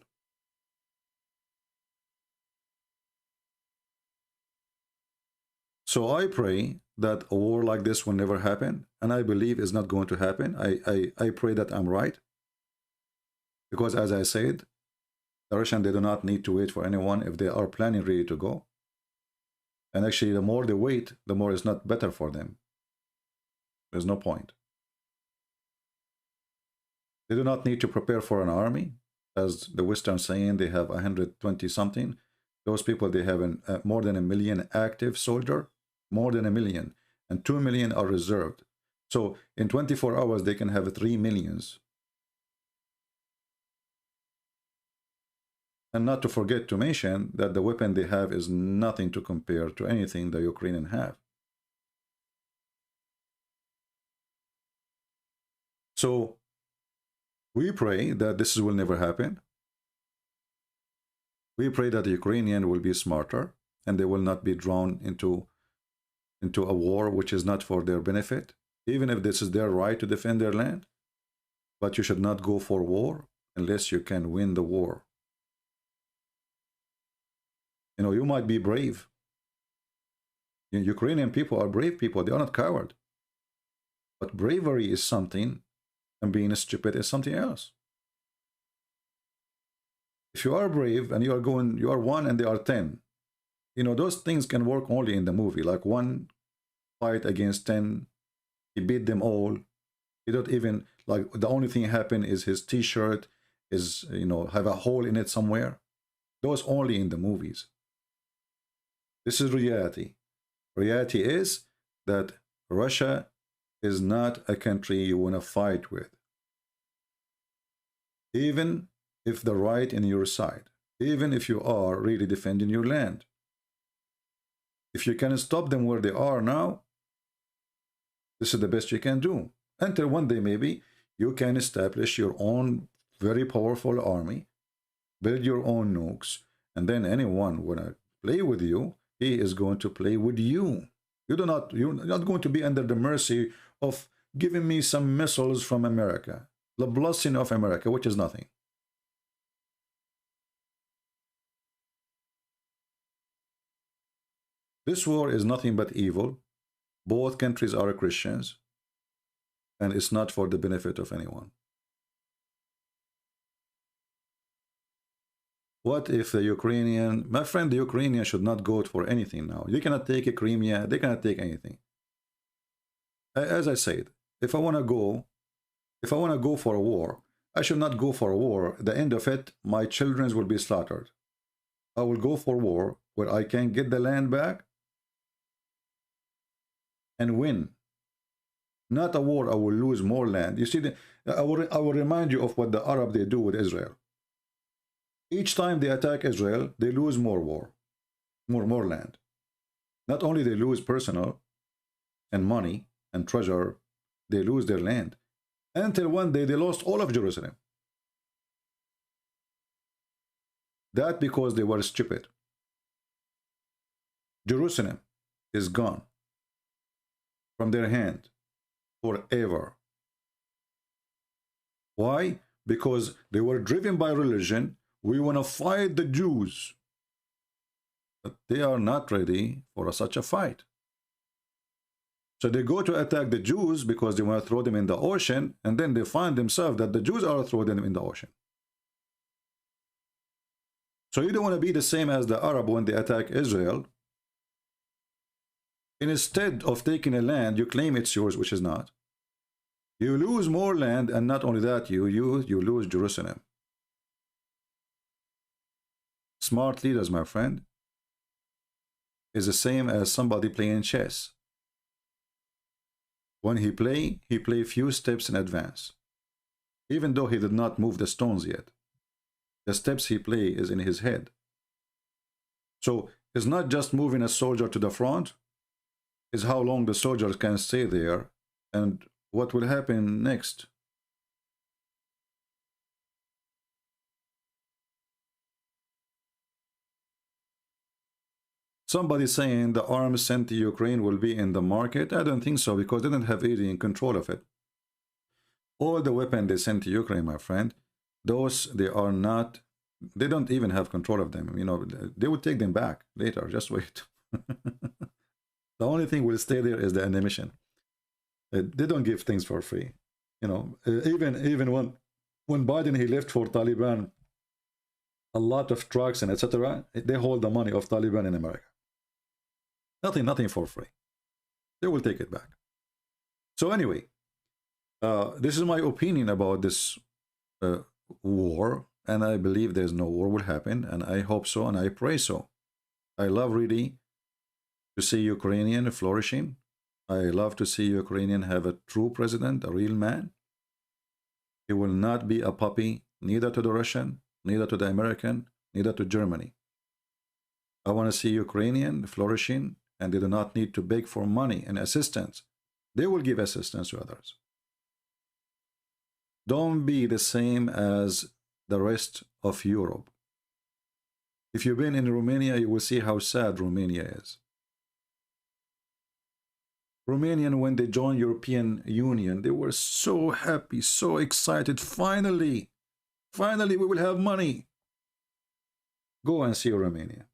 So I pray that a war like this will never happen, and I believe it's not going to happen. I pray that I'm right, because as I said, the Russians, they do not need to wait for anyone if they are planning really to go. And actually, the more they wait, the more it's not better for them. There's no point. They do not need to prepare for an army. As the Western saying, they have 120 something. Those people, they have more than 1 million active soldier, more than 1 million, and 2 million are reserved. So in 24 hours, they can have 3 millions. And not to forget to mention that the weapon they have is nothing to compare to anything the Ukrainians have. So we pray that this will never happen. We pray that the Ukrainian will be smarter and they will not be drawn into a war which is not for their benefit, even if this is their right to defend their land. But you should not go for war unless you can win the war. You know, you might be brave. Ukrainian people are brave people. They are not cowards. But bravery is something, and being stupid is something else. If you are brave and you are 1 and they are 10, you know, those things can work only in the movie. Like 1 fight against 10, he beat them all. He don't even, like, the only thing happen is his t-shirt is, you know, have a hole in it somewhere. Those only in the movies. This is reality. Reality is that Russia is not a country you want to fight with. Even if the right in your side, even if you are really defending your land. If you can stop them where they are now, this is the best you can do. Until one day maybe you can establish your own very powerful army, build your own nukes, and then anyone wanna play with you, he is going to play with you. You're not going to be under the mercy of giving me some missiles from America, the blessing of America, which is nothing. This war is nothing but evil. Both countries are Christians. and it's not for the benefit of anyone. What if the Ukrainian, my friend, the Ukrainian should not go for anything now. You cannot take a Crimea, they cannot take anything. As I said, if I want to go for a war, I should not go for a war. The end of it, my children will be slaughtered. I will go for war where I can get the land back and win. Not a war I will lose more land. You see, I will remind you of what the Arab they do with Israel. Each time they attack Israel, they lose more land. Not only they lose personal and money and treasure, they lose their land. Until one day they lost all of Jerusalem. That because they were stupid. Jerusalem is gone from their hand forever. Why? Because they were driven by religion. We want to fight the Jews. But they are not ready for such a fight. So they go to attack the Jews because they want to throw them in the ocean, and then they find themselves that the Jews are throwing them in the ocean. So you don't want to be the same as the Arab when they attack Israel. Instead of taking a land, you claim it's yours, which is not. You lose more land, and not only that, you lose Jerusalem. Smart leaders, my friend, is the same as somebody playing chess. When he play few steps in advance. Even though he did not move the stones yet. The steps he play is in his head. So it's not just moving a soldier to the front, it's how long the soldier can stay there and what will happen next. Somebody saying the arms sent to Ukraine will be in the market. I don't think so, because they don't have any in control of it. All the weapons they sent to Ukraine, my friend, those they don't even have control of them. You know, they will take them back later. Just wait. The only thing will stay there is the ammunition. They don't give things for free. You know, even when Biden he left for Taliban, a lot of trucks and etc. They hold the money of Taliban in America. Nothing for free. They will take it back. So anyway, this is my opinion about this war, and I believe there's no war will happen, and I hope so, and I pray so. I love really to see Ukrainian flourishing. I love to see Ukrainian have a true president, a real man. He will not be a puppy, neither to the Russian, neither to the American, neither to Germany. I want to see Ukrainian flourishing, and they do not need to beg for money and assistance. They will give assistance to others. Don't be the same as the rest of Europe. If you've been in Romania, you will see how sad Romania is. Romanians, when they joined European Union, they were so happy, so excited. Finally, we will have money. Go and see Romania.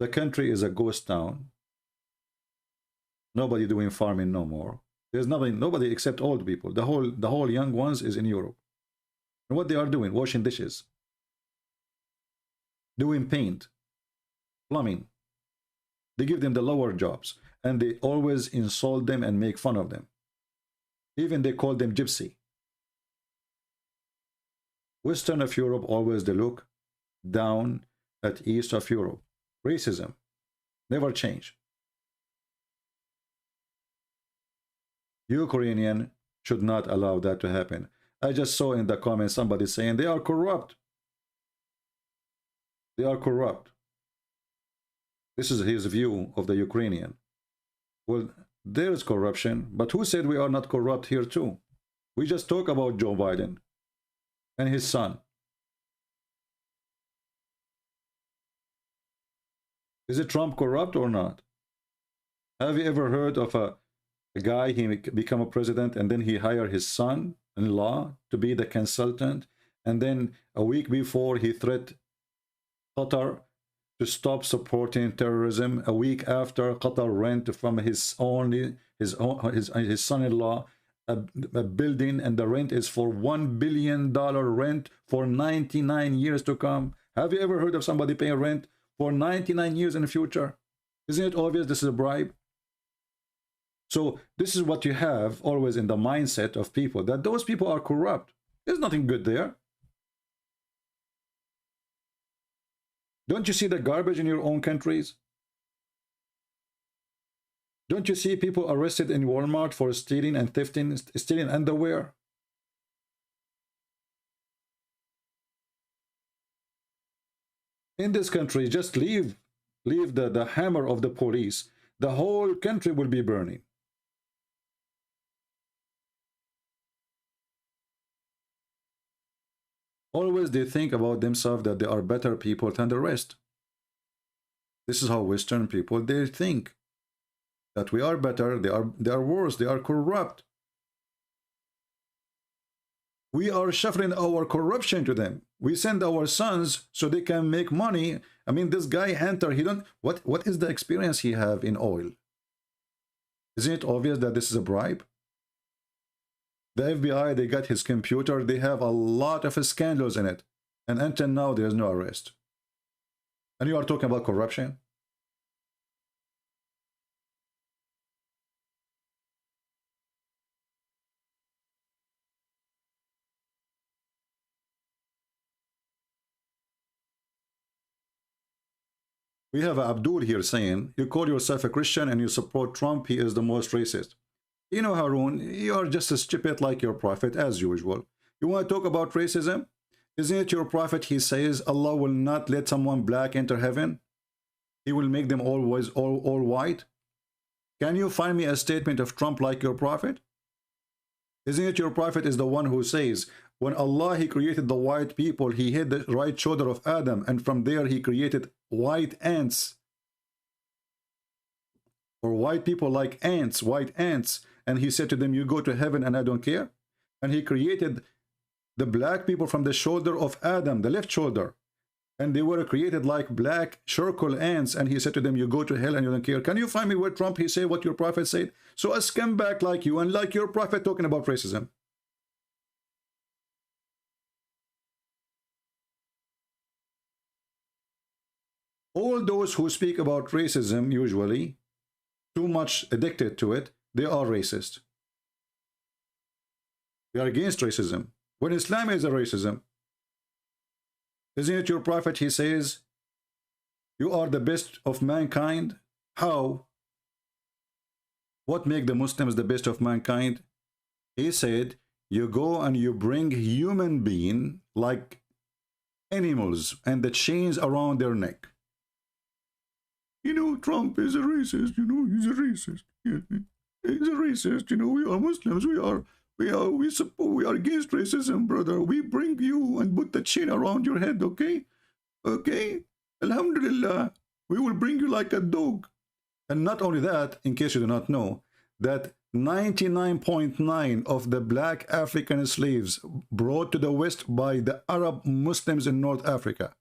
The country is a ghost town. Nobody doing farming no more. There's nobody except old people. The whole young ones is in Europe. And what they are doing? Washing dishes, doing paint, plumbing. They give them the lower jobs, and they always insult them and make fun of them. Even they call them gypsy. Western of Europe always they look down at East of Europe. Racism never change. Ukrainian should not allow that to happen. I just saw in the comments somebody saying they are corrupt. They are corrupt. This is his view of the Ukrainian. Well, there is corruption, but who said we are not corrupt here too? We just talk about Joe Biden and his son. Is it Trump corrupt or not? Have you ever heard of a guy, he become a president, and then he hired his son-in-law to be the consultant, and then a week before he threatened Qatar to stop supporting terrorism. A week after, Qatar rent from his son-in-law a, a building, and the rent is for $1 billion rent for 99 years to come. Have you ever heard of somebody paying rent for 99 years in the future? Isn't it obvious this is a bribe? So this is what you have always in the mindset of people, that those people are corrupt. There's nothing good there. Don't you see the garbage in your own countries? Don't you see people arrested in Walmart for stealing and thefting, stealing underwear? In this country, just leave the hammer of the police. The whole country will be burning. Always they think about themselves that they are better people than the rest. This is how Western people, they think. That we are better, they are worse, they are corrupt. We are shuffling our corruption to them. We send our sons so they can make money. I mean, this guy Hunter, he don't, what is the experience he have in oil? Isn't it obvious that this is a bribe? The FBI, they got his computer, they have a lot of scandals in it. And until now, there's no arrest. And you are talking about corruption? We have Abdul here saying, you call yourself a Christian and you support Trump, he is the most racist. You know, Harun, you are just as stupid like your prophet as usual. You want to talk about racism? Isn't it your prophet, he says, Allah will not let someone black enter heaven? He will make them always all white? Can you find me a statement of Trump like your prophet? Isn't it your prophet is the one who says, when Allah, he created the white people, he hit the right shoulder of Adam, and from there he created white ants. Or white people like ants, white ants. And he said to them, you go to heaven and I don't care. And he created the black people from the shoulder of Adam, the left shoulder. And they were created like black charcoal ants. And he said to them, you go to hell and you don't care. Can you find me where Trump, he said what your prophet said? So a scumbag like you and like your prophet talking about racism. All those who speak about racism, usually, too much addicted to it, they are racist. They are against racism. When Islam is a racism, isn't it your prophet, he says, you are the best of mankind? How? What make the Muslims the best of mankind? He said, you go and you bring human being like animals and the chains around their neck. You know, Trump is a racist, you know, he's a racist. He's a racist, you know, we are Muslims, we are against racism, brother. We bring you and put the chain around your head, okay? Okay? Alhamdulillah, we will bring you like a dog. And not only that, in case you do not know, that 99.9% of the black African slaves brought to the West by the Arab Muslims in North Africa.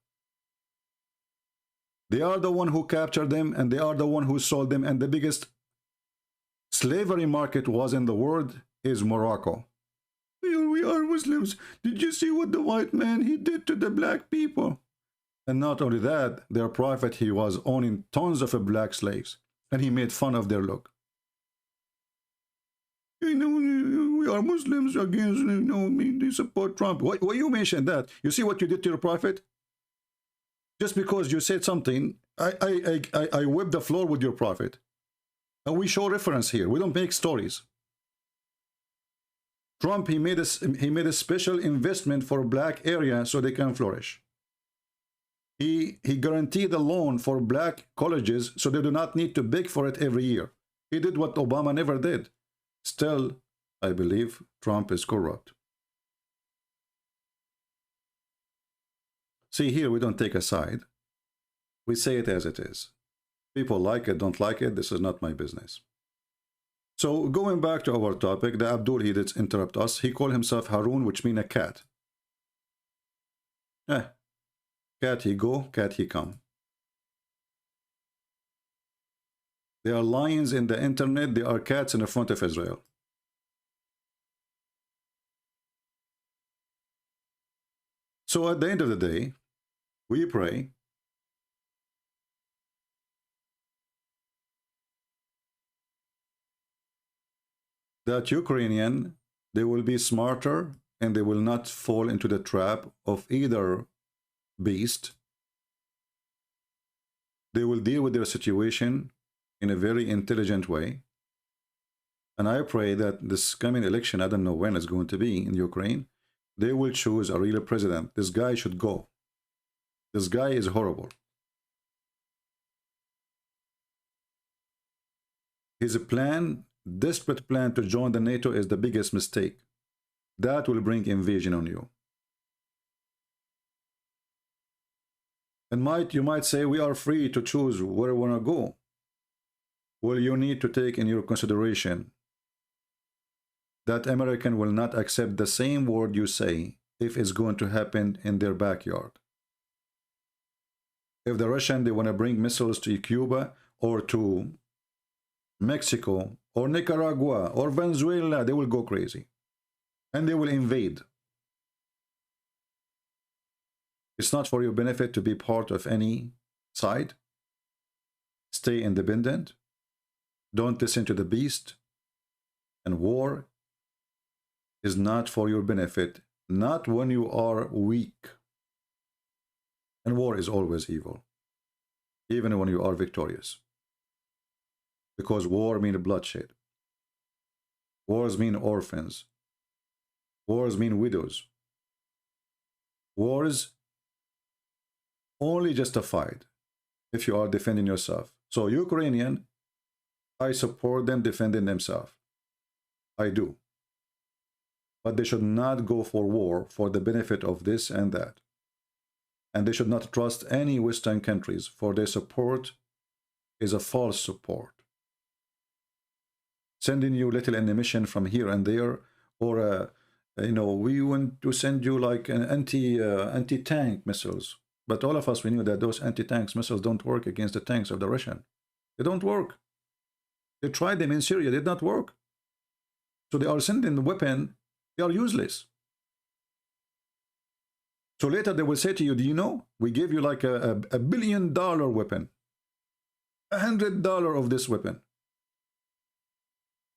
They are the one who captured them, and they are the one who sold them, and the biggest slavery market was in the world is Morocco. We are Muslims. Did you see what the white man, he did to the black people? And not only that, their prophet, he was owning tons of black slaves, and he made fun of their look. You know, we are Muslims against, you know, they support Trump. Why you mentioned that? You see what you did to your prophet? Just because you said something, I whip the floor with your prophet. And we show reference here. We don't make stories. Trump, he made a special investment for black area so they can flourish. He guaranteed a loan for black colleges so they do not need to beg for it every year. He did what Obama never did. Still, I believe Trump is corrupt. See, here we don't take a side. We say it as it is. People like it, don't like it, this is not my business. So, going back to our topic, the Abdul, he did interrupt us. He called himself Harun, which means a cat. Cat he go, cat he come. There are lions in the internet, there are cats in the front of Israel. So at the end of the day, we pray that Ukrainian, they will be smarter and they will not fall into the trap of either beast. They will deal with their situation in a very intelligent way. And I pray that this coming election, I don't know when it's going to be in Ukraine, they will choose a real president. This guy should go. This guy is horrible. His plan, desperate plan to join the NATO is the biggest mistake. That will bring invasion on you. And you might say, we are free to choose where we want to go. Well, you need to take in your consideration that American will not accept the same word you say if it's going to happen in their backyard. If the Russian, they want to bring missiles to Cuba or to Mexico or Nicaragua or Venezuela, they will go crazy. And they will invade. It's not for your benefit to be part of any side. Stay independent. Don't listen to the beast. And war is not for your benefit. Not when you are weak. And war is always evil. Even when you are victorious. Because war means bloodshed. Wars mean orphans. Wars mean widows. Wars only justified if you are defending yourself. So Ukrainian, I support them defending themselves. I do. But they should not go for war for the benefit of this and that. And they should not trust any Western countries, for their support is a false support. Sending you little ammunition from here and there, or we want to send you like an anti-tank missiles. But all of us, we knew that those anti-tank missiles don't work against the tanks of the Russian. They don't work. They tried them in Syria, they did not work. So they are sending the weapon, they are useless. So later they will say to you, do you know, we gave you like a $1 billion weapon. $100 of this weapon.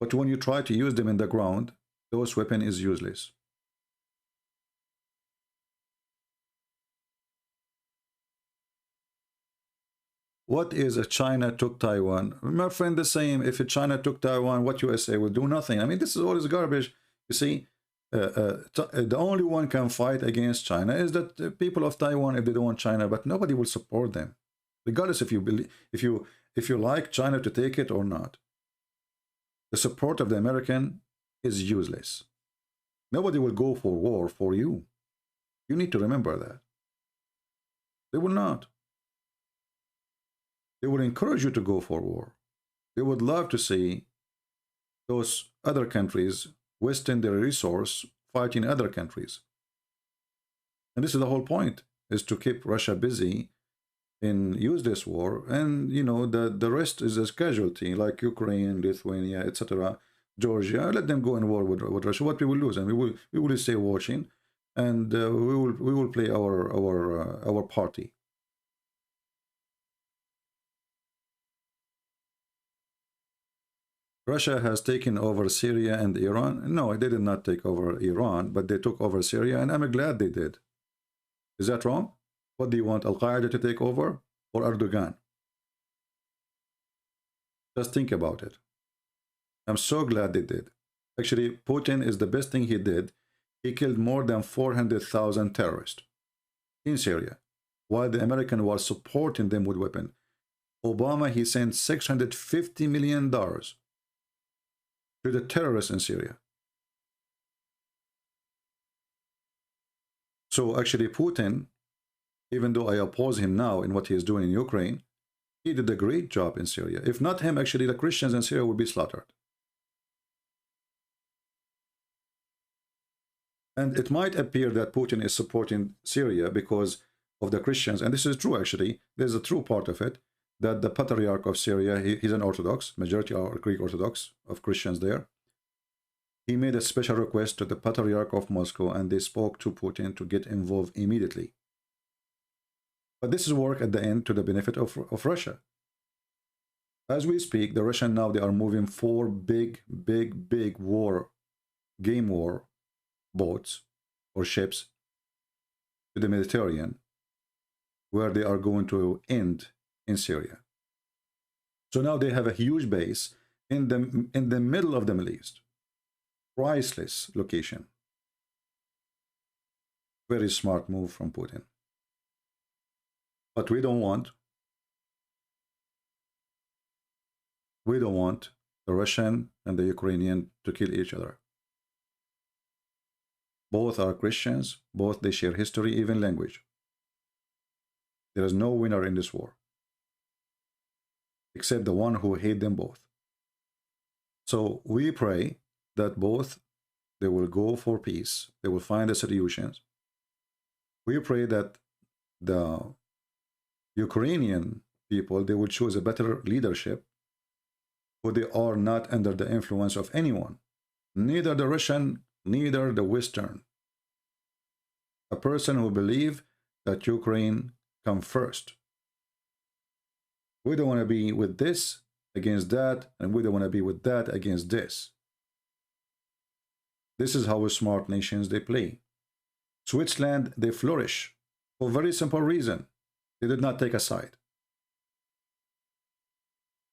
But when you try to use them in the ground, those weapon is useless. What is if China took Taiwan? My friend, the same. If China took Taiwan, what USA would do? Nothing. I mean, this is all this garbage. You see, the only one can fight against China is that the people of Taiwan, if they don't want China, but nobody will support them, regardless if you believe, if you like China to take it or not. The support of the American is useless. Nobody will go for war for you. You need to remember that. They will not. They will encourage you to go for war. They would love to see those other countries wasting their resource fighting other countries. And this is the whole point, is to keep Russia busy in useless war. And, you know, the rest is as casualty, like Ukraine, Lithuania, etc., Georgia. Let them go in war with Russia. What we will lose, and we will stay watching, and we will play our party. Russia has taken over Syria and Iran. No, they did not take over Iran, but they took over Syria, and I'm glad they did. Is that wrong? What do you want, Al-Qaeda to take over or Erdogan? Just think about it. I'm so glad they did. Actually, Putin is the best thing he did. He killed more than 400,000 terrorists in Syria, while the American was supporting them with weapons. Obama, he sent $650 million to the terrorists in Syria. So actually Putin, even though I oppose him now in what he is doing in Ukraine, he did a great job in Syria. If not him, actually the Christians in Syria would be slaughtered. And it might appear that Putin is supporting Syria because of the Christians, and this is true actually. There's a true part of it, that the Patriarch of Syria, he's an Orthodox, majority are Greek Orthodox of Christians there. He made a special request to the Patriarch of Moscow, and they spoke to Putin to get involved immediately. But this is work at the end to the benefit of Russia. As we speak, the Russians now, they are moving 4 big game war boats or ships to the Mediterranean, where they are going to end in Syria. So now they have a huge base in the middle of the Middle East. Priceless location. Very smart move from Putin. But we don't want the Russian and the Ukrainian to kill each other. Both are Christians, both they share history, even language. There is no winner in this war, except the one who hate them both. So we pray that both, they will go for peace, they will find the solutions. We pray that the Ukrainian people, they will choose a better leadership, who they are not under the influence of anyone, neither the Russian, neither the Western. A person who believes that Ukraine come first. We don't want to be with this against that, and we don't want to be with that against this. This is how smart nations they play. Switzerland, they flourish for a very simple reason. They did not take a side.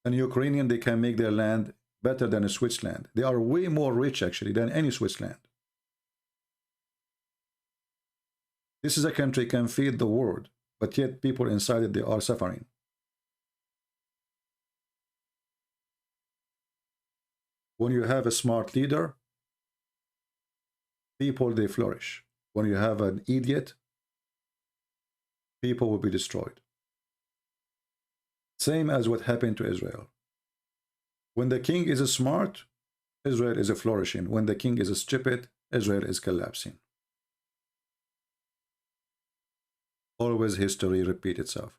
And Ukrainian, they can make their land better than a Switzerland. They are way more rich, actually, than any Switzerland. This is a country can feed the world, but yet people inside it, they are suffering. When you have a smart leader, people, they flourish. When you have an idiot, people will be destroyed. Same as what happened to Israel. When the king is smart, Israel is flourishing. When the king is stupid, Israel is collapsing. Always history repeats itself.